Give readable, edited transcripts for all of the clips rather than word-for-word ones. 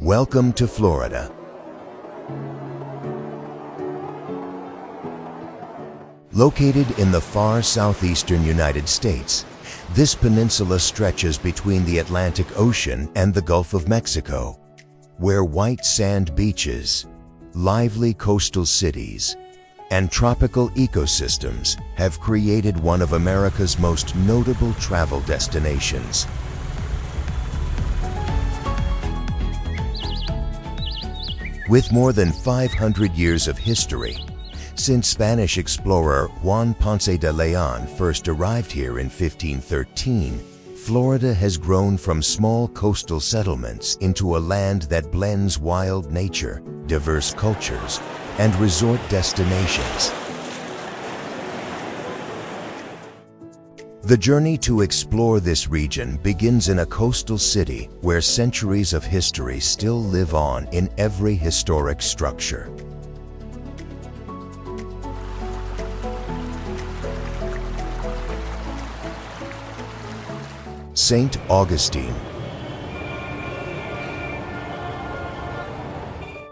Welcome to Florida. Located in the far southeastern United States, this peninsula stretches between the Atlantic Ocean and the Gulf of Mexico, where white sand beaches, lively coastal cities, and tropical ecosystems have created one of America's most notable travel destinations. With more than 500 years of history, since Spanish explorer Juan Ponce de Leon first arrived here in 1513, Florida has grown from small coastal settlements into a land that blends wild nature, diverse cultures, and resort destinations. The journey to explore this region begins in a coastal city where centuries of history still live on in every historic structure. St. Augustine.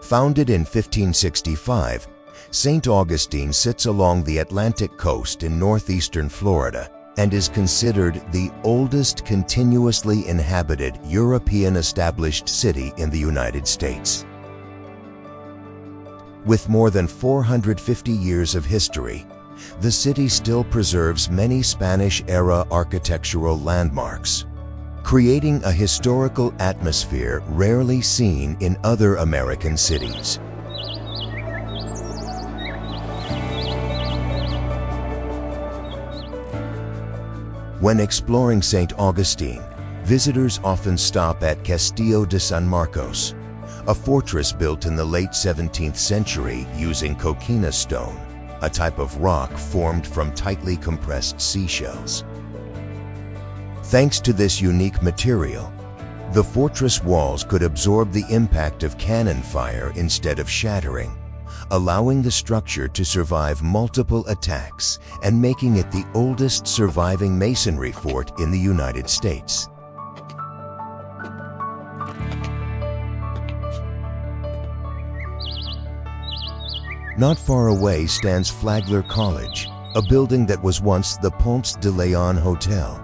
Founded in 1565, St. Augustine sits along the Atlantic coast in northeastern Florida and is considered the oldest continuously inhabited European established city in the United States. With more than 450 years of history, the city still preserves many Spanish-era architectural landmarks, creating a historical atmosphere rarely seen in other American cities. When exploring St. Augustine, visitors often stop at Castillo de San Marcos, a fortress built in the late 17th century using coquina stone, a type of rock formed from tightly compressed seashells. Thanks to this unique material, the fortress walls could absorb the impact of cannon fire instead of shattering, allowing the structure to survive multiple attacks and making it the oldest surviving masonry fort in the United States. Not far away stands Flagler College, a building that was once the Ponce de Leon Hotel,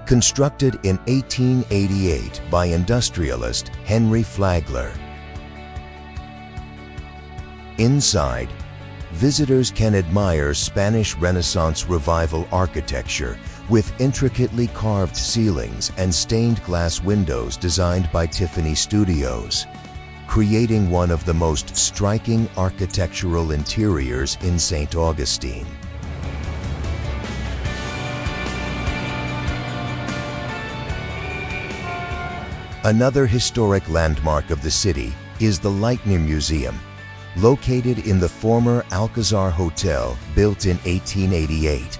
constructed in 1888 by industrialist Henry Flagler. Inside, visitors can admire Spanish Renaissance Revival architecture with intricately carved ceilings and stained glass windows designed by Tiffany Studios, creating one of the most striking architectural interiors in St. Augustine. Another historic landmark of the city is the Lightning Museum, located in the former Alcazar Hotel built in 1888.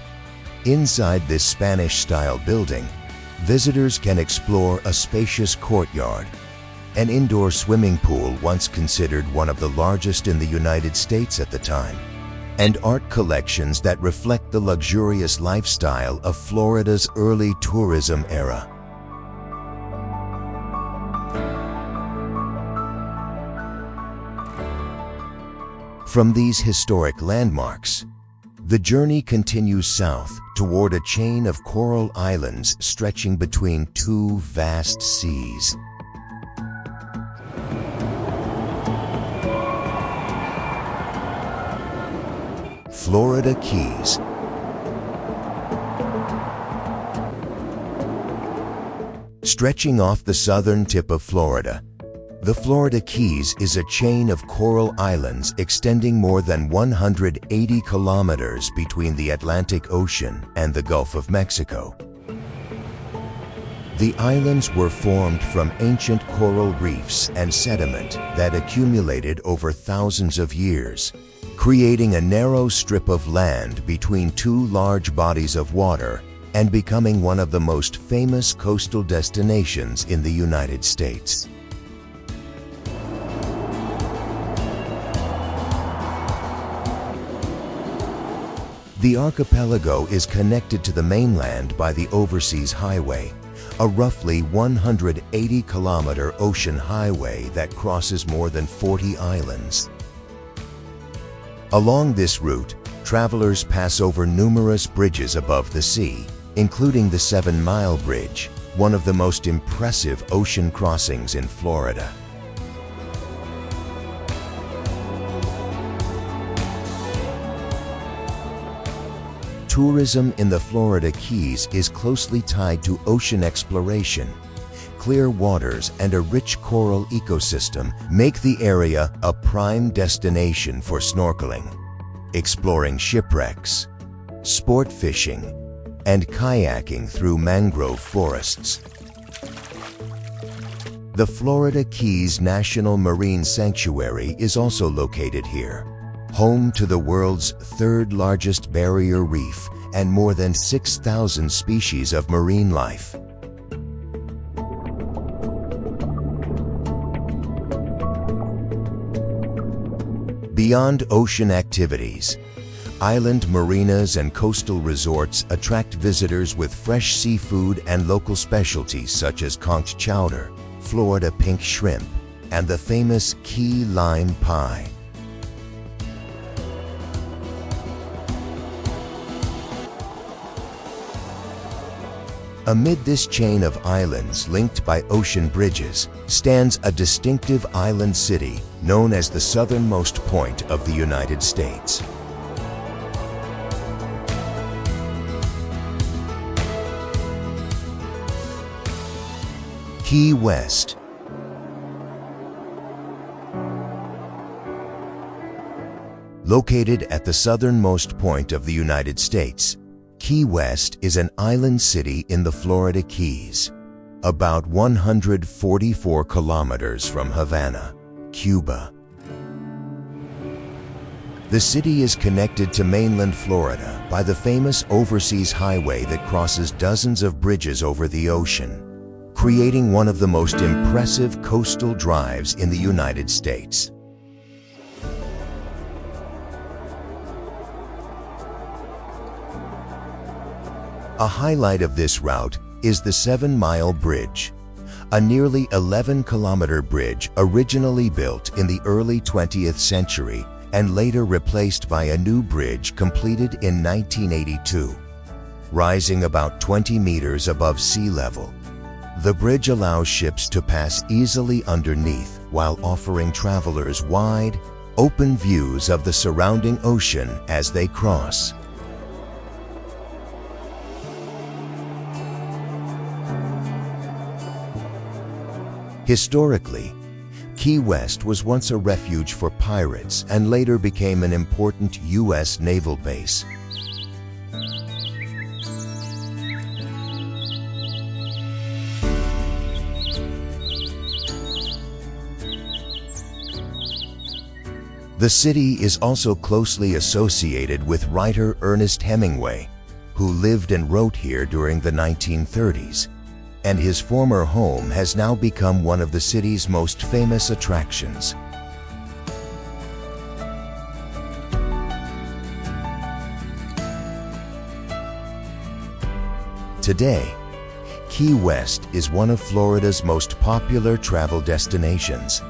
Inside this Spanish-style building, visitors can explore a spacious courtyard, an indoor swimming pool once considered one of the largest in the United States at the time, and art collections that reflect the luxurious lifestyle of Florida's early tourism era. From these historic landmarks, the journey continues south toward a chain of coral islands stretching between two vast seas. Florida Keys. Stretching off the southern tip of Florida, the Florida Keys is a chain of coral islands extending more than 180 kilometers between the Atlantic Ocean and the Gulf of Mexico. The islands were formed from ancient coral reefs and sediment that accumulated over thousands of years, creating a narrow strip of land between two large bodies of water and becoming one of the most famous coastal destinations in the United States. The archipelago is connected to the mainland by the Overseas Highway, a roughly 180-kilometer ocean highway that crosses more than 40 islands. Along this route, travelers pass over numerous bridges above the sea, including the 7-Mile Bridge, one of the most impressive ocean crossings in Florida. Tourism in the Florida Keys is closely tied to ocean exploration. Clear waters and a rich coral ecosystem make the area a prime destination for snorkeling, exploring shipwrecks, sport fishing, and kayaking through mangrove forests. The Florida Keys National Marine Sanctuary is also located here, home to the world's third-largest barrier reef and more than 6,000 species of marine life. Beyond ocean activities, island marinas and coastal resorts attract visitors with fresh seafood and local specialties such as conch chowder, Florida pink shrimp, and the famous key lime pie. Amid this chain of islands linked by ocean bridges stands a distinctive island city known as the southernmost point of the United States. Key West. Located at the southernmost point of the United States, Key West is an island city in the Florida Keys, about 144 kilometers from Havana, Cuba. The city is connected to mainland Florida by the famous overseas highway that crosses dozens of bridges over the ocean, creating one of the most impressive coastal drives in the United States. A highlight of this route is the 7-Mile Bridge, a nearly 11-kilometer bridge originally built in the early 20th century and later replaced by a new bridge completed in 1982. Rising about 20 meters above sea level, the bridge allows ships to pass easily underneath while offering travelers wide, open views of the surrounding ocean as they cross. Historically, Key West was once a refuge for pirates and later became an important U.S. naval base. The city is also closely associated with writer Ernest Hemingway, who lived and wrote here during the 1930s. And his former home has now become one of the city's most famous attractions. Today, Key West is one of Florida's most popular travel destinations.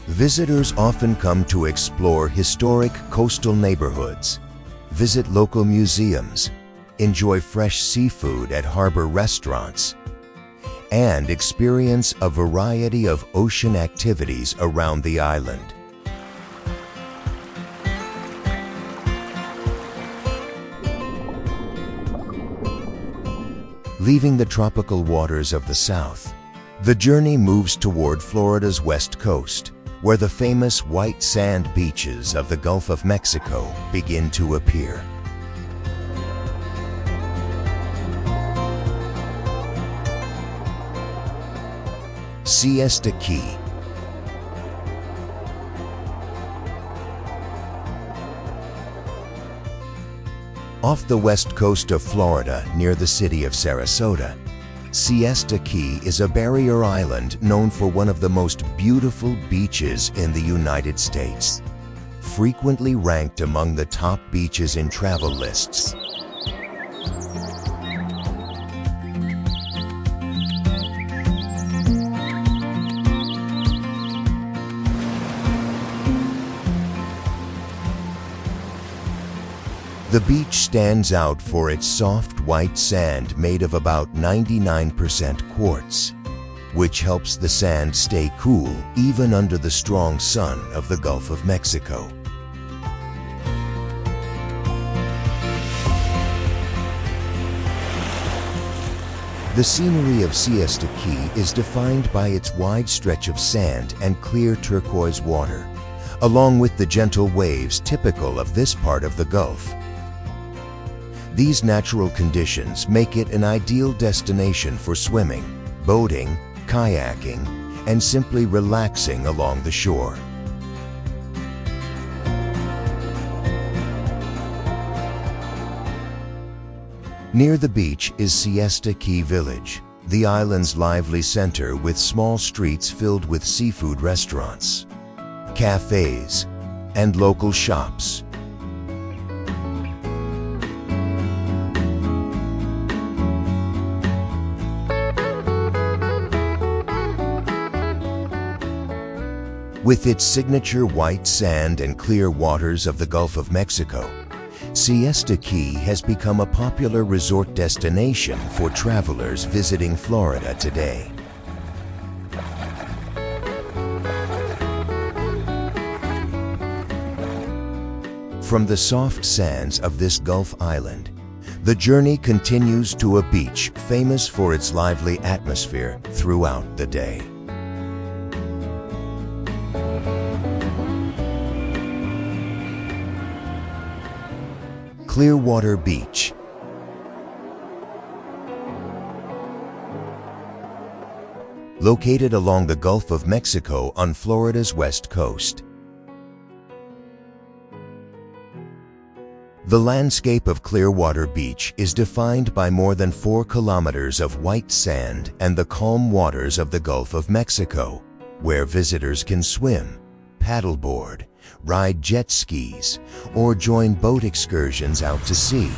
Visitors often come to explore historic coastal neighborhoods, visit local museums, enjoy fresh seafood at harbor restaurants, and experience a variety of ocean activities around the island. Leaving the tropical waters of the south, the journey moves toward Florida's west coast, where the famous white sand beaches of the Gulf of Mexico begin to appear. Siesta Key. Off the west coast of Florida, near the city of Sarasota, Siesta Key is a barrier island known for one of the most beautiful beaches in the United States, frequently ranked among the top beaches in travel lists. The beach stands out for its soft white sand made of about 99% quartz, which helps the sand stay cool even under the strong sun of the Gulf of Mexico. The scenery of Siesta Key is defined by its wide stretch of sand and clear turquoise water, along with the gentle waves typical of this part of the Gulf. These natural conditions make it an ideal destination for swimming, boating, kayaking, and simply relaxing along the shore. Near the beach is Siesta Key Village, the island's lively center with small streets filled with seafood restaurants, cafes, and local shops. With its signature white sand and clear waters of the Gulf of Mexico, Siesta Key has become a popular resort destination for travelers visiting Florida today. From the soft sands of this Gulf island, the journey continues to a beach famous for its lively atmosphere throughout the day. Clearwater Beach. Located along the Gulf of Mexico on Florida's west coast. The landscape of Clearwater Beach is defined by more than 4 kilometers of white sand and the calm waters of the Gulf of Mexico, where visitors can swim, paddleboard, ride jet skis, or join boat excursions out to sea.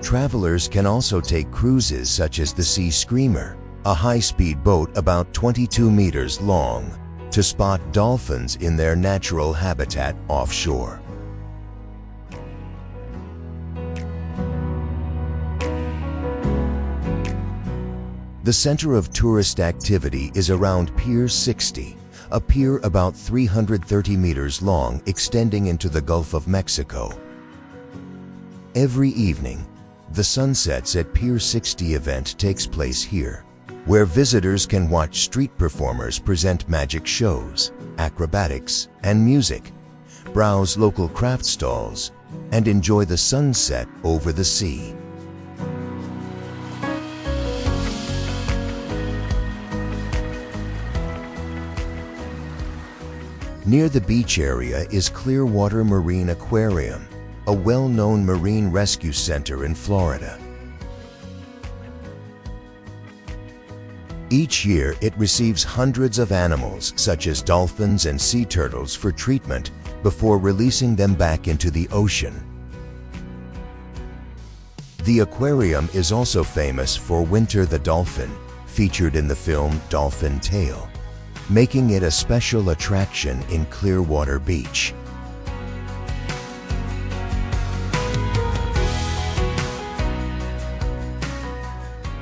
Travelers can also take cruises such as the Sea Screamer, a high-speed boat about 22 meters long, to spot dolphins in their natural habitat offshore. The center of tourist activity is around Pier 60, a pier about 330 meters long extending into the Gulf of Mexico. Every evening, the Sunsets at Pier 60 event takes place here, where visitors can watch street performers present magic shows, acrobatics, and music, browse local craft stalls, and enjoy the sunset over the sea. Near the beach area is Clearwater Marine Aquarium, a well-known marine rescue center in Florida. Each year, it receives hundreds of animals, such as dolphins and sea turtles, for treatment before releasing them back into the ocean. The aquarium is also famous for Winter the Dolphin, featured in the film Dolphin Tale, making it a special attraction in Clearwater Beach.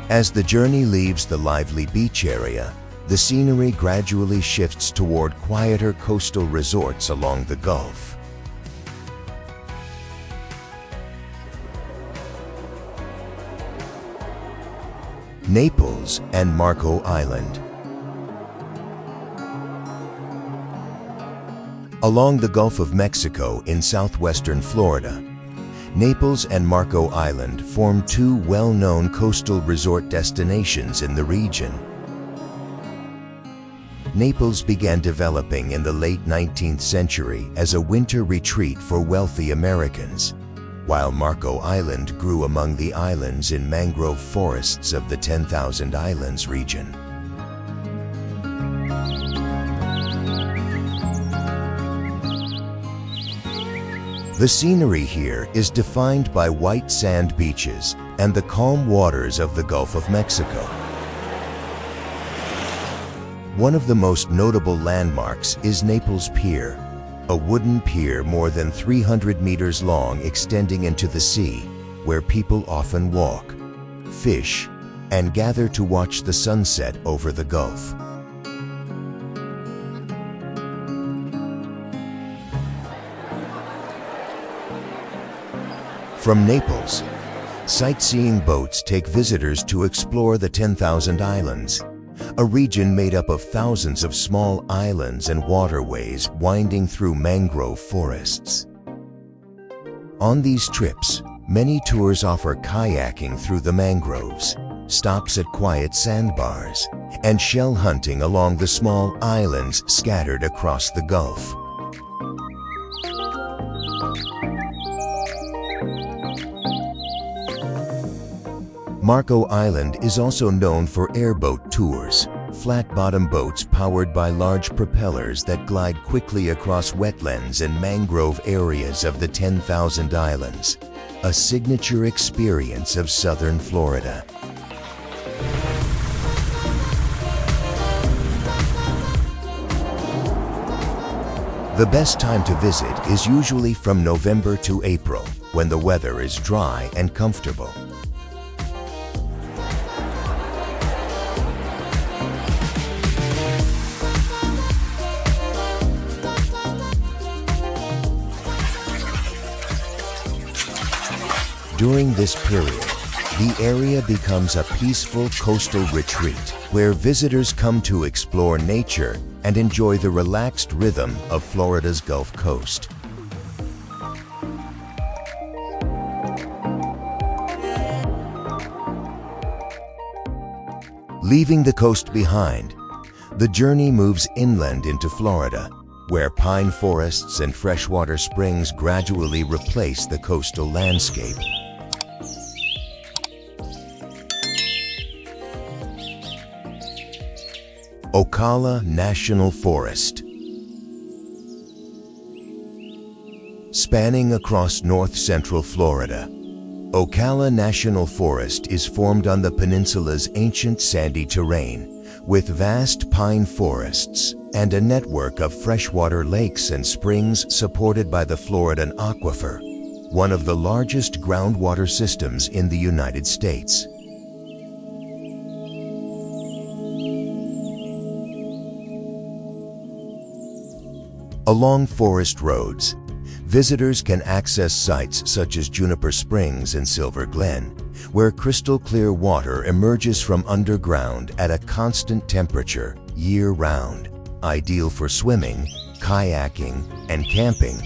As the journey leaves the lively beach area, the scenery gradually shifts toward quieter coastal resorts along the Gulf. Naples and Marco Island. Along the Gulf of Mexico in southwestern Florida, Naples and Marco Island form 2 well-known coastal resort destinations in the region. Naples began developing in the late 19th century as a winter retreat for wealthy Americans, while Marco Island grew among the islands in mangrove forests of the 10,000 Islands region. The scenery here is defined by white sand beaches and the calm waters of the Gulf of Mexico. One of the most notable landmarks is Naples Pier, a wooden pier more than 300 meters long extending into the sea, where people often walk, fish, and gather to watch the sunset over the Gulf. From Naples, sightseeing boats take visitors to explore the 10,000 Islands, a region made up of thousands of small islands and waterways winding through mangrove forests. On these trips, many tours offer kayaking through the mangroves, stops at quiet sandbars, and shell hunting along the small islands scattered across the Gulf. Marco Island is also known for airboat tours, flat-bottom boats powered by large propellers that glide quickly across wetlands and mangrove areas of the 10,000 Islands, a signature experience of southern Florida. The best time to visit is usually from November to April, when the weather is dry and comfortable. During this period, the area becomes a peaceful coastal retreat where visitors come to explore nature and enjoy the relaxed rhythm of Florida's Gulf Coast. Leaving the coast behind, the journey moves inland into Florida, where pine forests and freshwater springs gradually replace the coastal landscape. Ocala National Forest. Spanning across north-central Florida, Ocala National Forest is formed on the peninsula's ancient sandy terrain, with vast pine forests and a network of freshwater lakes and springs supported by the Floridan Aquifer, one of the largest groundwater systems in the United States. Along forest roads, visitors can access sites such as Juniper Springs and Silver Glen, where crystal clear water emerges from underground at a constant temperature year-round, ideal for swimming, kayaking, and camping.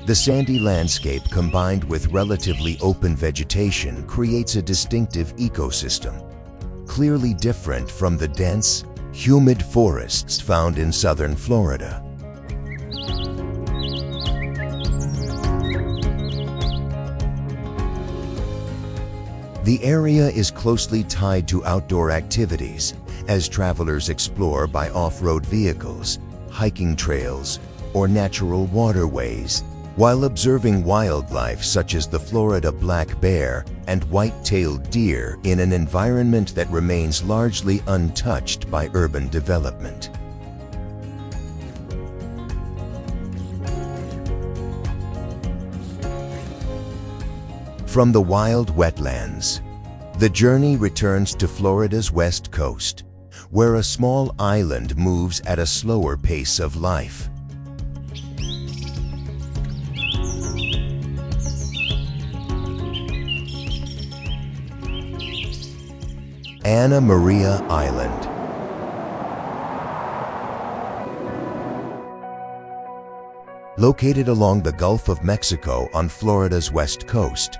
The sandy landscape combined with relatively open vegetation creates a distinctive ecosystem, clearly different from the dense, humid forests found in southern Florida. The area is closely tied to outdoor activities as travelers explore by off-road vehicles, hiking trails, or natural waterways, while observing wildlife such as the Florida black bear and white-tailed deer in an environment that remains largely untouched by urban development. From the wild wetlands, the journey returns to Florida's west coast, where a small island moves at a slower pace of life. Anna Maria Island. Located along the Gulf of Mexico on Florida's west coast,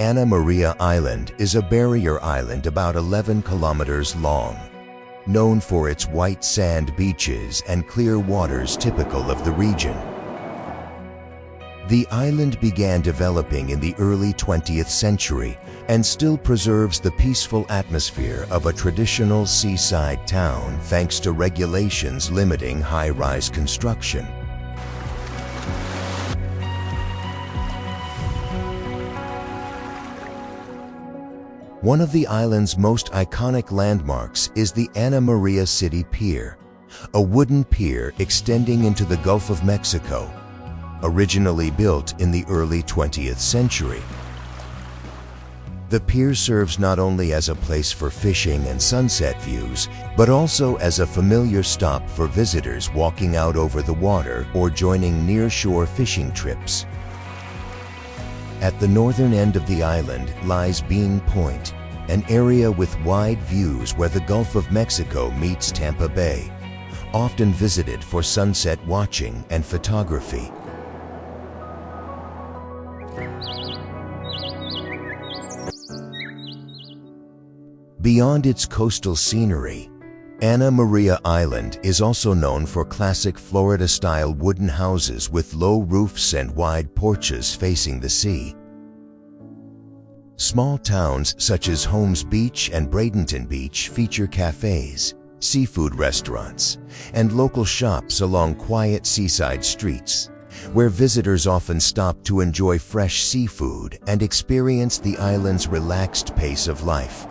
Anna Maria Island is a barrier island about 11 kilometers long, known for its white sand beaches and clear waters typical of the region. The island began developing in the early 20th century and still preserves the peaceful atmosphere of a traditional seaside town thanks to regulations limiting high-rise construction. One of the island's most iconic landmarks is the Anna Maria City Pier, a wooden pier extending into the Gulf of Mexico, originally built in the early 20th century. The pier serves not only as a place for fishing and sunset views, but also as a familiar stop for visitors walking out over the water or joining near-shore fishing trips. At the northern end of the island lies Bean Point, an area with wide views where the Gulf of Mexico meets Tampa Bay, often visited for sunset watching and photography. Beyond its coastal scenery, Anna Maria Island is also known for classic Florida-style wooden houses with low roofs and wide porches facing the sea. Small towns such as Holmes Beach and Bradenton Beach feature cafes, seafood restaurants, and local shops along quiet seaside streets, where visitors often stop to enjoy fresh seafood and experience the island's relaxed pace of life.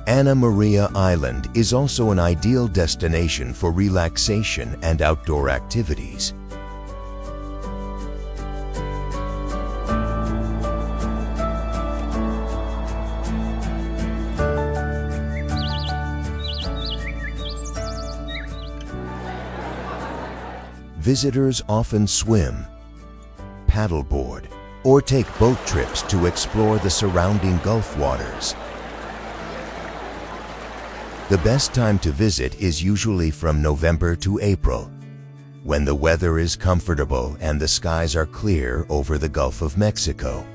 Anna Maria Island is also an ideal destination for relaxation and outdoor activities. Visitors often swim, paddleboard, or take boat trips to explore the surrounding Gulf waters. The best time to visit is usually from November to April, when the weather is comfortable and the skies are clear over the Gulf of Mexico.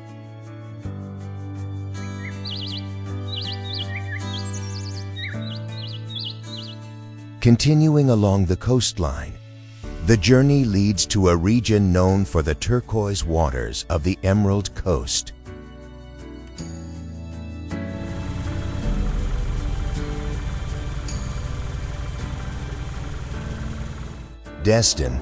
Continuing along the coastline, the journey leads to a region known for the turquoise waters of the Emerald Coast. Destin.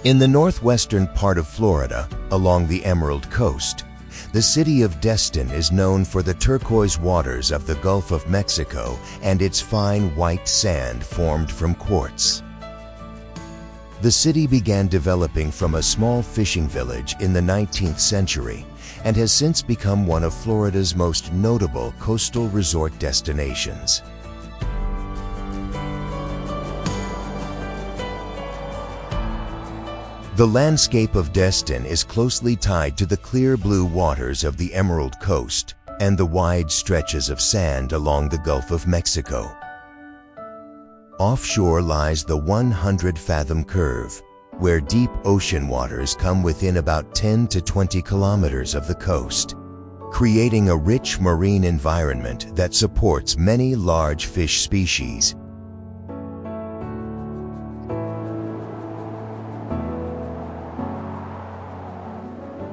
In the northwestern part of Florida, along the Emerald Coast, the city of Destin is known for the turquoise waters of the Gulf of Mexico and its fine white sand formed from quartz. The city began developing from a small fishing village in the 19th century and has since become one of Florida's most notable coastal resort destinations. The landscape of Destin is closely tied to the clear blue waters of the Emerald Coast and the wide stretches of sand along the Gulf of Mexico. Offshore lies the 100-fathom curve, where deep ocean waters come within about 10 to 20 kilometers of the coast, creating a rich marine environment that supports many large fish species.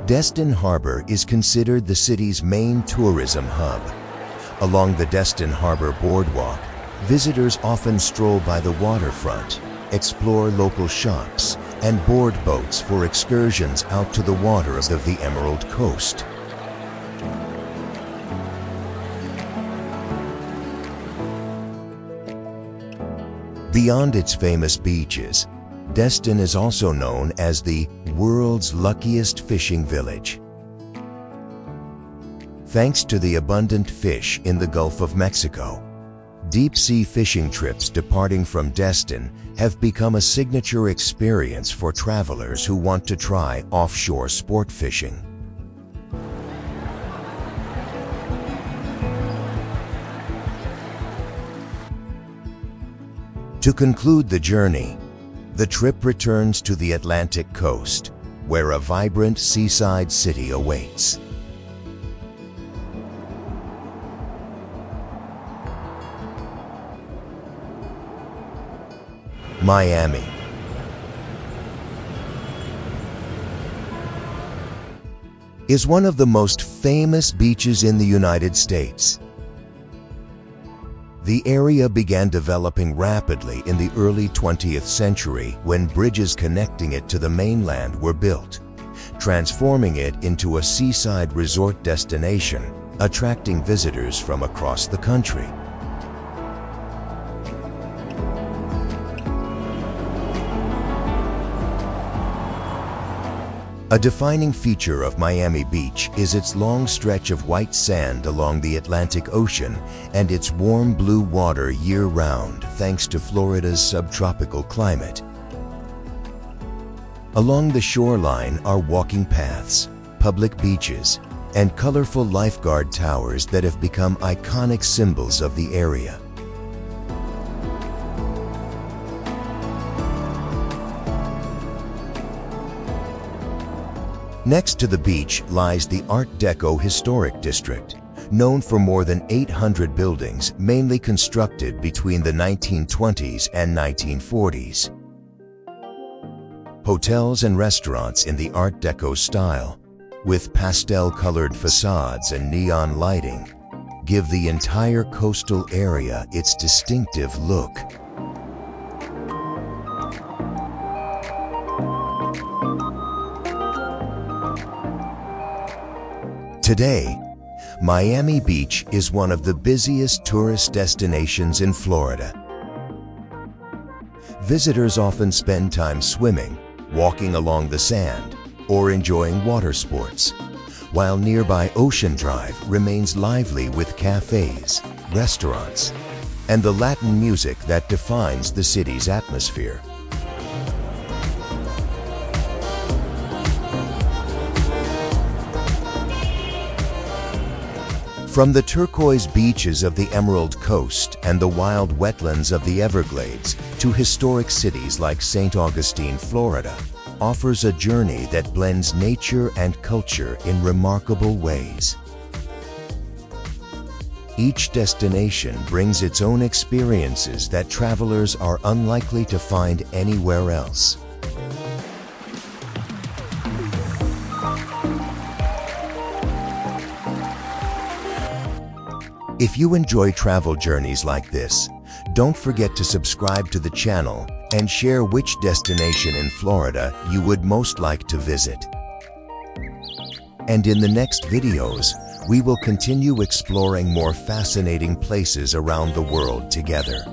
Destin Harbor is considered the city's main tourism hub. Along the Destin Harbor Boardwalk, visitors often stroll by the waterfront, explore local shops, and board boats for excursions out to the waters of the Emerald Coast. Beyond its famous beaches, Destin is also known as the world's luckiest fishing village. Thanks to the abundant fish in the Gulf of Mexico, deep-sea fishing trips departing from Destin have become a signature experience for travelers who want to try offshore sport fishing. To conclude the journey, the trip returns to the Atlantic coast, where a vibrant seaside city awaits. Miami. Is one of the most famous beaches in the United States. The area began developing rapidly in the early 20th century when bridges connecting it to the mainland were built, transforming it into a seaside resort destination, attracting visitors from across the country. A defining feature of Miami Beach is its long stretch of white sand along the Atlantic Ocean and its warm blue water year-round thanks to Florida's subtropical climate. Along the shoreline are walking paths, public beaches, and colorful lifeguard towers that have become iconic symbols of the area. Next to the beach lies the Art Deco Historic District, known for more than 800 buildings mainly constructed between the 1920s and 1940s. Hotels and restaurants in the Art Deco style, with pastel-colored facades and neon lighting, give the entire coastal area its distinctive look. Today, Miami Beach is one of the busiest tourist destinations in Florida. Visitors often spend time swimming, walking along the sand, or enjoying water sports, while nearby Ocean Drive remains lively with cafes, restaurants, and the Latin music that defines the city's atmosphere. From the turquoise beaches of the Emerald Coast and the wild wetlands of the Everglades to historic cities like St. Augustine, Florida, offers a journey that blends nature and culture in remarkable ways. Each destination brings its own experiences that travelers are unlikely to find anywhere else. If you enjoy travel journeys like this, don't forget to subscribe to the channel and share which destination in Florida you would most like to visit. And in the next videos, we will continue exploring more fascinating places around the world together.